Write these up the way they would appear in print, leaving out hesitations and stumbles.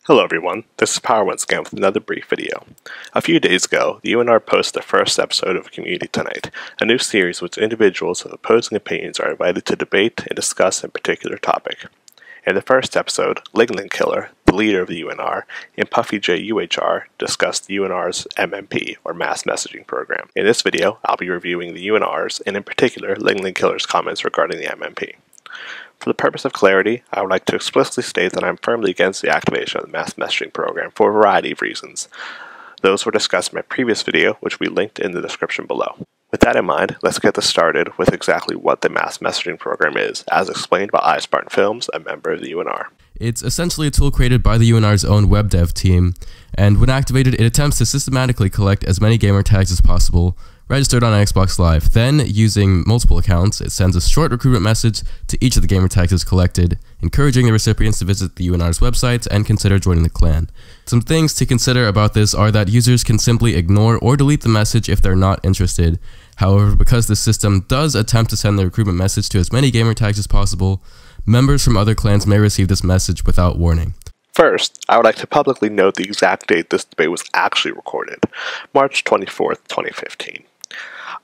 Hello everyone, this is Power once again with another brief video. A few days ago, the UNR posted the first episode of Community Tonight, a new series in which individuals with opposing opinions are invited to debate and discuss a particular topic. In the first episode, Ling Killer, the leader of the UNR, and Puffy J UHR discussed the UNR's MMP, or Mass Messaging Program. In this video, I'll be reviewing the UNR's, and in particular, Ling Killer's comments regarding the MMP. For the purpose of clarity, I would like to explicitly state that I am firmly against the activation of the Mass Messaging Program for a variety of reasons. Those were discussed in my previous video, which we linked in the description below. With that in mind, let's get this started with exactly what the Mass Messaging Program is, as explained by iSpartan Films, a member of the UNR. It's essentially a tool created by the UNR's own web dev team, and when activated, it attempts to systematically collect as many gamer tags as possible, registered on Xbox Live. Then, using multiple accounts, it sends a short recruitment message to each of the gamer tags it's collected, encouraging the recipients to visit the UNR's website and consider joining the clan. Some things to consider about this are that users can simply ignore or delete the message if they're not interested. However, because the system does attempt to send the recruitment message to as many gamer tags as possible, members from other clans may receive this message without warning. First, I would like to publicly note the exact date this debate was actually recorded, March 24th, 2015.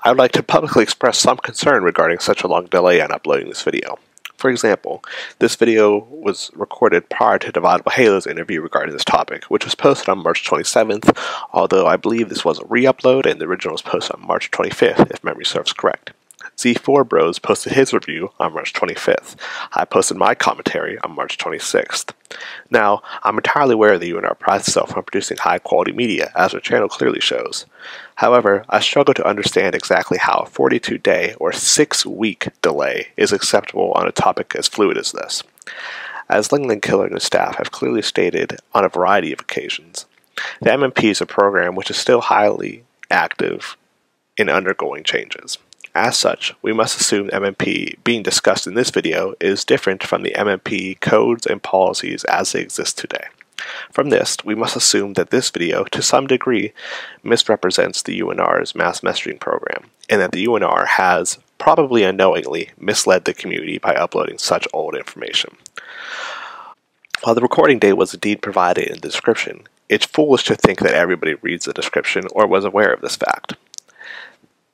I would like to publicly express some concern regarding such a long delay on uploading this video. For example, this video was recorded prior to Dividable Halo's interview regarding this topic, which was posted on March 27th, although I believe this was a re-upload and the original was posted on March 25th, if memory serves correct. Z4 Bros posted his review on March 25th. I posted my commentary on March 26th. Now, I'm entirely aware the UNR prides itself on producing high-quality media, as our channel clearly shows. However, I struggle to understand exactly how a 42-day or 6-week delay is acceptable on a topic as fluid as this. As Ling Killer and his staff have clearly stated on a variety of occasions, the MMP is a program which is still highly active in undergoing changes. As such, we must assume MMP being discussed in this video is different from the MMP codes and policies as they exist today. From this, we must assume that this video, to some degree, misrepresents the UNR's mass messaging program, and that the UNR has, probably unknowingly, misled the community by uploading such old information. While the recording date was indeed provided in the description, it's foolish to think that everybody reads the description or was aware of this fact.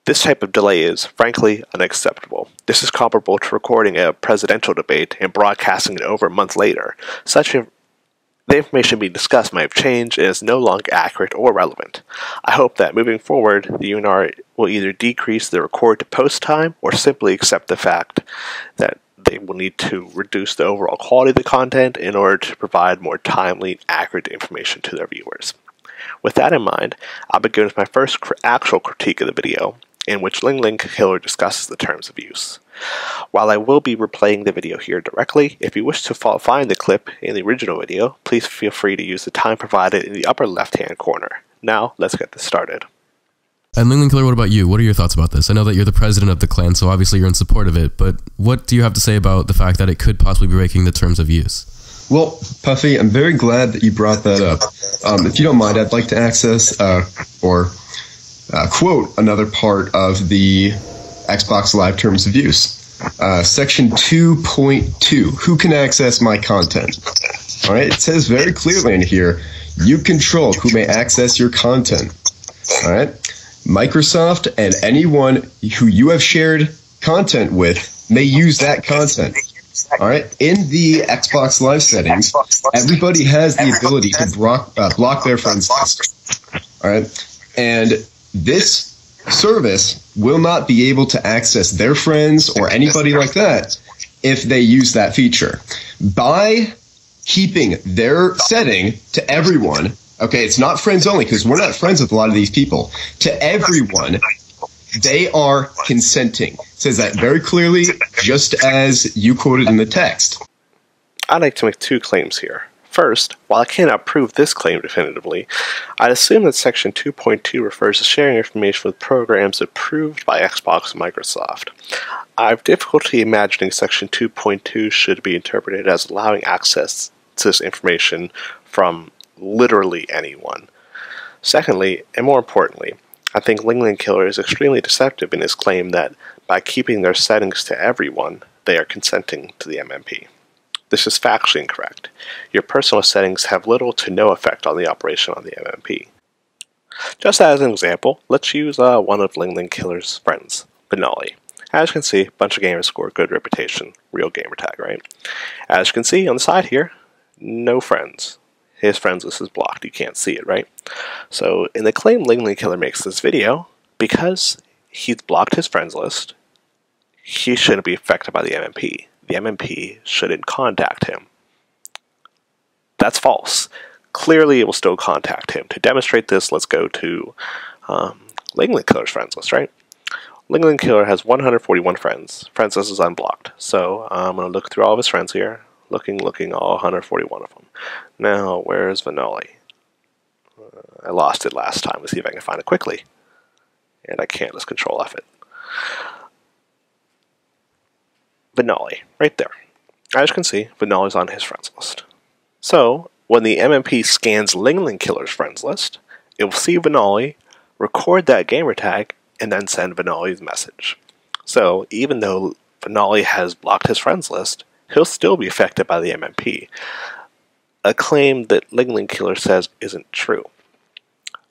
This type of delay is, frankly, unacceptable. This is comparable to recording a presidential debate and broadcasting it over a month later. The information being discussed might have changed and is no longer accurate or relevant. I hope that moving forward, the UNR will either decrease the record to post time or simply accept the fact that they will need to reduce the overall quality of the content in order to provide more timely and accurate information to their viewers. With that in mind, I'll begin with my first actual critique of the video, in which Ling Killer discusses the terms of use. While I will be replaying the video here directly, if you wish to find the clip in the original video, please feel free to use the time provided in the upper left-hand corner. Now, let's get this started. And Ling Killer, what about you? What are your thoughts about this? I know that you're the president of the clan, so obviously you're in support of it, but what do you have to say about the fact that it could possibly be breaking the terms of use? Well, Puffy, I'm very glad that you brought that up. If you don't mind, I'd like to access quote another part of the Xbox Live Terms of Use. Section 2.2, who can access my content? All right, it says very clearly in here, you control who may access your content. All right, Microsoft and anyone who you have shared content with may use that content. All right, in the Xbox Live settings, everybody has the ability to block their friends list. All right, and this service will not be able to access their friends or anybody like that if they use that feature. By keeping their setting to everyone, okay, it's not friends only because we're not friends with a lot of these people, to everyone, they are consenting. It says that very clearly, just as you quoted in the text. I'd like to make two claims here. First, while I cannot prove this claim definitively, I'd assume that Section 2.2 refers to sharing information with programs approved by Xbox and Microsoft. I have difficulty imagining Section 2.2 should be interpreted as allowing access to this information from literally anyone. Secondly, and more importantly, I think Ling Killer is extremely deceptive in his claim that by keeping their settings to everyone, they are consenting to the MMP. This is factually incorrect. Your personal settings have little to no effect on the operation on the MMP. Just as an example, let's use one of Ling Ling Killer's friends, Benali. As you can see, a bunch of gamers score good reputation, real gamertag, right? As you can see on the side here, no friends. His friends list is blocked, you can't see it, right? So in the claim Ling Ling Killer makes this video, because he's blocked his friends list, he shouldn't be affected by the MMP. The MMP shouldn't contact him. That's false. Clearly it will still contact him. To demonstrate this, let's go to Ling Ling Killer's friends list, right? Ling Ling Killer has 141 friends. Friends list is unblocked. So I'm going to look through all of his friends here. Looking, all 141 of them. Now, where's Vanoli? I lost it last time. Let's see if I can find it quickly. And I can't. Let's Control F it. Vanoli, right there. As you can see, Vanoli's on his friends list. So, when the MMP scans Ling Ling Killer's friends list, it will see Vanoli, record that gamertag, and then send Vanoli's message. So, even though Vanoli has blocked his friends list, he'll still be affected by the MMP. A claim that Ling Ling Killer says isn't true.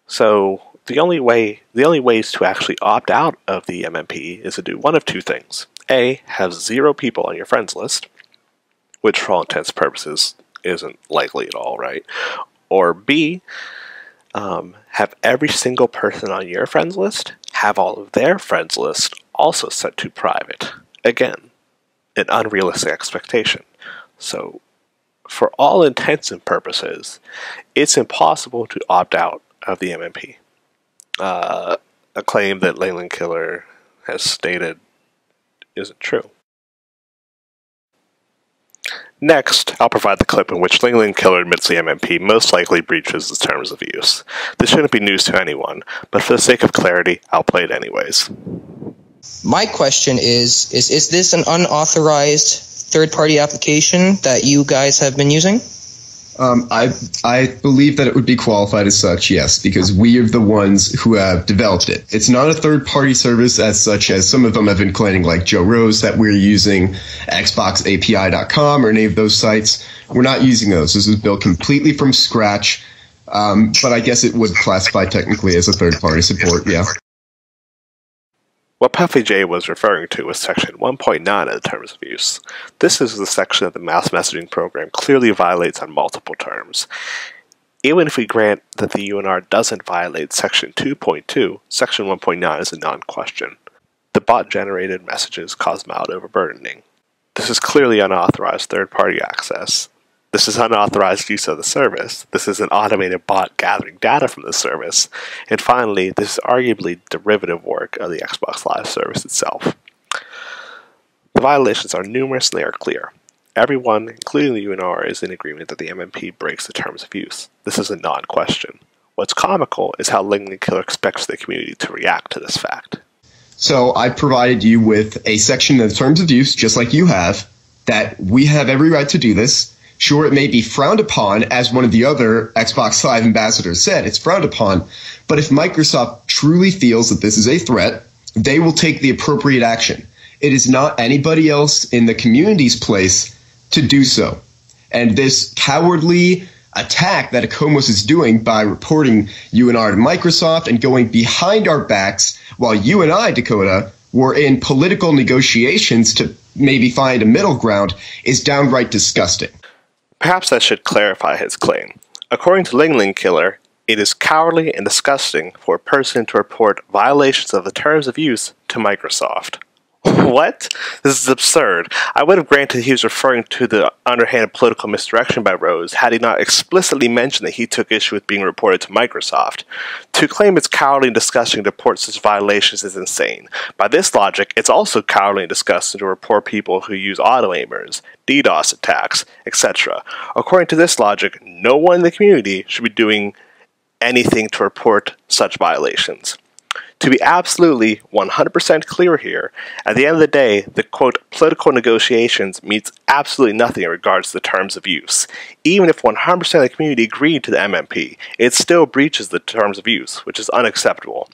So, the only ways to actually opt out of the MMP is to do one of two things. A, have 0 people on your friends list, which for all intents and purposes isn't likely at all, right? Or B, have every single person on your friends list have all of their friends list also set to private. Again, an unrealistic expectation. So, for all intents and purposes, it's impossible to opt out of the MMP. A claim that Ling Ling Killer has stated isn't true. Next, I'll provide the clip in which Ling Ling Killer admits the MMP most likely breaches the terms of use. This shouldn't be news to anyone, but for the sake of clarity, I'll play it anyways. My question is this an unauthorized third-party application that you guys have been using? I believe that it would be qualified as such, yes, because we are the ones who have developed it. It's not a third-party service as such as some of them have been claiming, like Joe Rose, that we're using XboxAPI.com or any of those sites. We're not using those. This is built completely from scratch, but I guess it would classify technically as a third-party support, yeah. What Puffy J was referring to was Section 1.9 of the Terms of Use. This is the section that the mass messaging program clearly violates on multiple terms. Even if we grant that the UNR doesn't violate Section 2.2, Section 1.9 is a non-question. The bot-generated messages cause mild overburdening. This is clearly unauthorized third-party access. This is unauthorized use of the service. This is an automated bot gathering data from the service. And finally, this is arguably derivative work of the Xbox Live service itself. The violations are numerous and they are clear. Everyone, including the UNR, is in agreement that the MMP breaks the terms of use. This is a non-question. What's comical is how Ling Ling Killer expects the community to react to this fact. So I provided you with a section of the terms of use, just like you have, that we have every right to do this. Sure, it may be frowned upon, as one of the other Xbox Live ambassadors said, it's frowned upon, but if Microsoft truly feels that this is a threat, they will take the appropriate action. It is not anybody else in the community's place to do so. And this cowardly attack that Akomos is doing by reporting UNR to Microsoft and going behind our backs while you and I, Dakota, were in political negotiations to maybe find a middle ground is downright disgusting. Perhaps I should clarify his claim. According to Ling Ling Killer, it is cowardly and disgusting for a person to report violations of the terms of use to Microsoft. What? This is absurd. I would have granted he was referring to the underhanded political misdirection by Rose had he not explicitly mentioned that he took issue with being reported to Microsoft. To claim it's cowardly and disgusting to report such violations is insane. By this logic, it's also cowardly and disgusting to report people who use auto-aimers, DDoS attacks, etc. According to this logic, no one in the community should be doing anything to report such violations. To be absolutely 100% clear here, at the end of the day, the quote, political negotiations means absolutely nothing in regards to the terms of use. Even if 100% of the community agreed to the MMP, it still breaches the terms of use, which is unacceptable.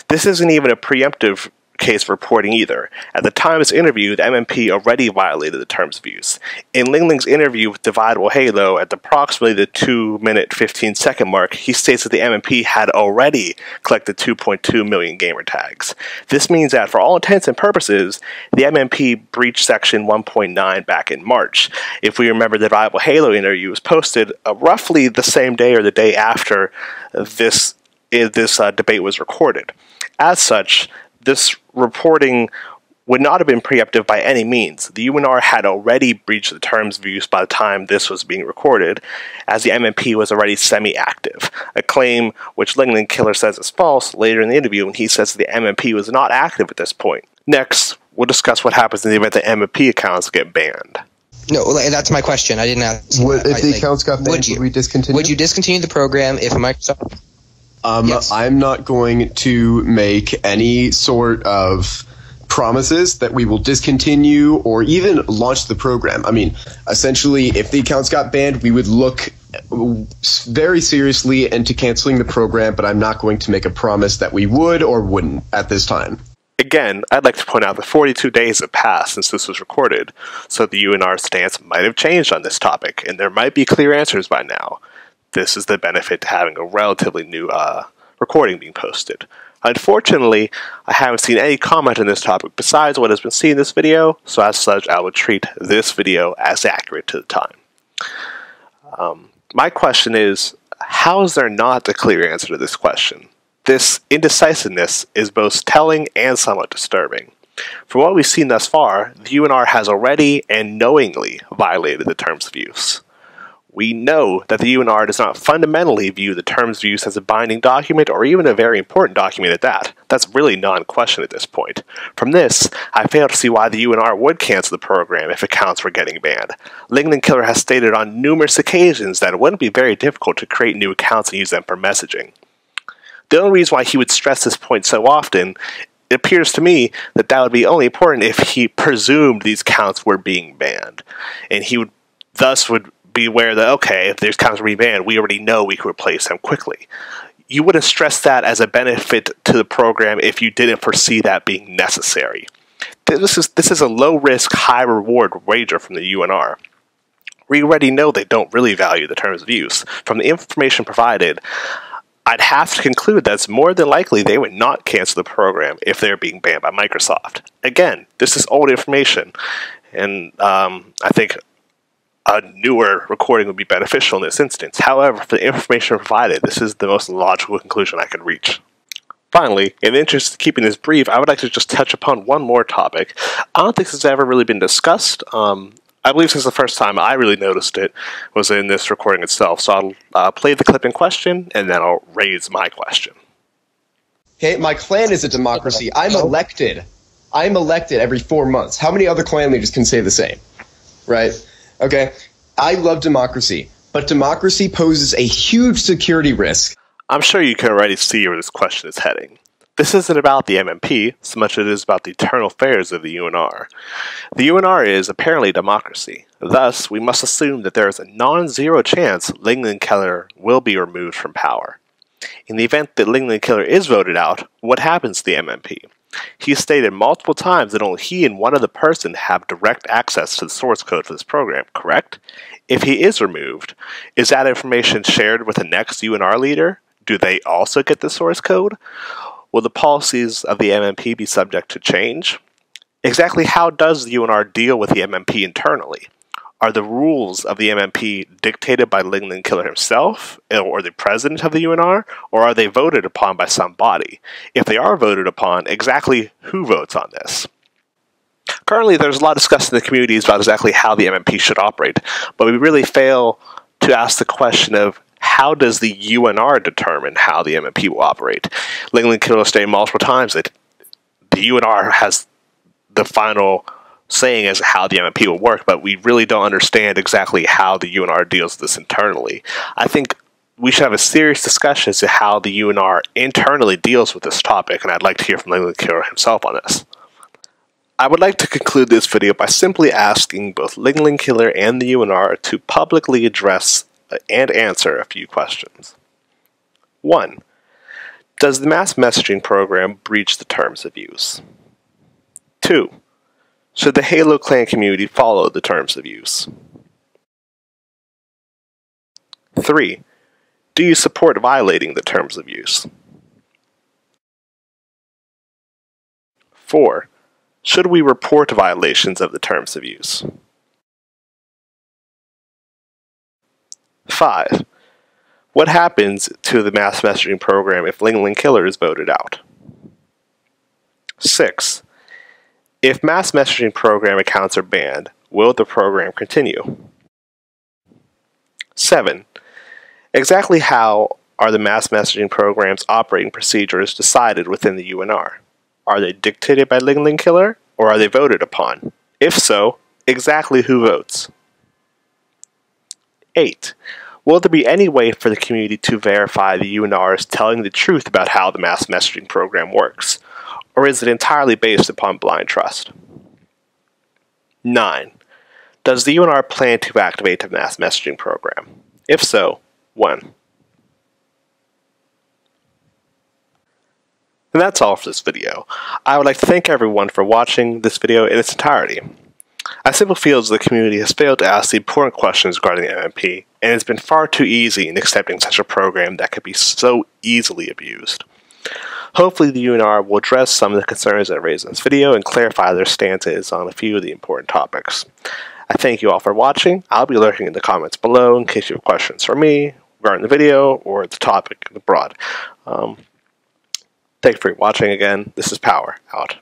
This isn't even a preemptive case of reporting either. At the time of this interview, the MMP already violated the terms of use. In Ling Ling's interview with Dividable Halo, at approximately the 2-minute 15-second mark, he states that the MMP had already collected 2.2 million gamer tags. This means that, for all intents and purposes, the MMP breached Section 1.9 back in March. If we remember, the Dividable Halo interview was posted roughly the same day or the day after this debate was recorded. As such, this reporting would not have been preemptive by any means. The UNR had already breached the terms of use by the time this was being recorded, as the MMP was already semi-active, a claim which Ling Ling Killer says is false later in the interview when he says the MMP was not active at this point. Next, we'll discuss what happens in the event that MMP accounts get banned. No, that's my question. I didn't ask. If the accounts got banned, would we discontinue? Would you discontinue the program if Microsoft... Yes. I'm not going to make any sort of promises that we will discontinue or even launch the program. I mean, essentially, if the accounts got banned, we would look very seriously into canceling the program, but I'm not going to make a promise that we would or wouldn't at this time. Again, I'd like to point out that 42 days have passed since this was recorded, so the UNR stance might have changed on this topic, and there might be clear answers by now. This is the benefit to having a relatively new recording being posted. Unfortunately, I haven't seen any comment on this topic besides what has been seen in this video, so as such, I would treat this video as accurate to the time. My question is, how is there not a clear answer to this question? This indecisiveness is both telling and somewhat disturbing. From what we've seen thus far, the UNR has already and knowingly violated the terms of use. We know that the UNR does not fundamentally view the terms of use as a binding document or even a very important document at that. That's really non-question at this point. From this, I fail to see why the UNR would cancel the program if accounts were getting banned. Ling Ling Killer has stated on numerous occasions that it wouldn't be very difficult to create new accounts and use them for messaging. The only reason why he would stress this point so often, it appears to me that that would be only important if he presumed these accounts were being banned. And he would be aware that, okay, if there's accounts being banned, we already know we can replace them quickly. You wouldn't stress that as a benefit to the program if you didn't foresee that being necessary. This is a low-risk, high-reward wager from the UNR. We already know they don't really value the terms of use. From the information provided, I'd have to conclude that it's more than likely they would not cancel the program if they're being banned by Microsoft. Again, this is old information, and I think a newer recording would be beneficial in this instance. However, for the information provided, this is the most logical conclusion I could reach. Finally, in the interest of keeping this brief, I would like to just touch upon one more topic. I don't think this has ever really been discussed. I believe since the first time I really noticed it was in this recording itself. So I'll play the clip in question, and then I'll raise my question. Okay, my clan is a democracy. I'm elected. I'm elected every 4 months. How many other clan leaders can say the same? Right? Okay, I love democracy, but democracy poses a huge security risk. I'm sure you can already see where this question is heading. This isn't about the MMP, so much as it is about the internal affairs of the UNR. The UNR is apparently democracy. Thus, we must assume that there is a non-zero chance Ling Ling Killer will be removed from power. In the event that Ling Ling Killer is voted out, what happens to the MMP? He has stated multiple times that only he and one other person have direct access to the source code for this program, correct? If he is removed, is that information shared with the next UNR leader? Do they also get the source code? Will the policies of the MMP be subject to change? Exactly how does the UNR deal with the MMP internally? Are the rules of the MMP dictated by Ling Ling Killer himself, or the president of the UNR, or are they voted upon by some body? If they are voted upon, exactly who votes on this? Currently, there's a lot of discussion in the communities about exactly how the MMP should operate, but we really fail to ask the question of how does the UNR determine how the MMP will operate? Ling Ling Killer stated multiple times that the UNR has the final saying as how the MMP will work, but we really don't understand exactly how the UNR deals with this internally. I think we should have a serious discussion as to how the UNR internally deals with this topic, and I'd like to hear from Ling Ling Killer himself on this. I would like to conclude this video by simply asking both Ling Ling Killer and the UNR to publicly address and answer a few questions. 1. Does the mass messaging program breach the terms of use? 2. Should the Halo Clan community follow the terms of use? 3. Do you support violating the terms of use? 4. Should we report violations of the terms of use? 5. What happens to the mass messaging program if Ling Ling Killer is voted out? 6. If mass messaging program accounts are banned, will the program continue? 7. Exactly how are the mass messaging program's operating procedures decided within the UNR? Are they dictated by Ling Ling Killer, or are they voted upon? If so, exactly who votes? 8. Will there be any way for the community to verify the UNR is telling the truth about how the mass messaging program works, or is it entirely based upon blind trust? 9. Does the UNR plan to activate the mass messaging program? If so, when? And that's all for this video. I would like to thank everyone for watching this video in its entirety. I simply feel as the community has failed to ask the important questions regarding the MMP, and it's been far too easy in accepting such a program that could be so easily abused. Hopefully the UNR will address some of the concerns that are raised in this video and clarify their stances on a few of the important topics. I thank you all for watching. I'll be lurking in the comments below in case you have questions for me regarding the video or the topic abroad. Thank you for watching again. This is Power, out.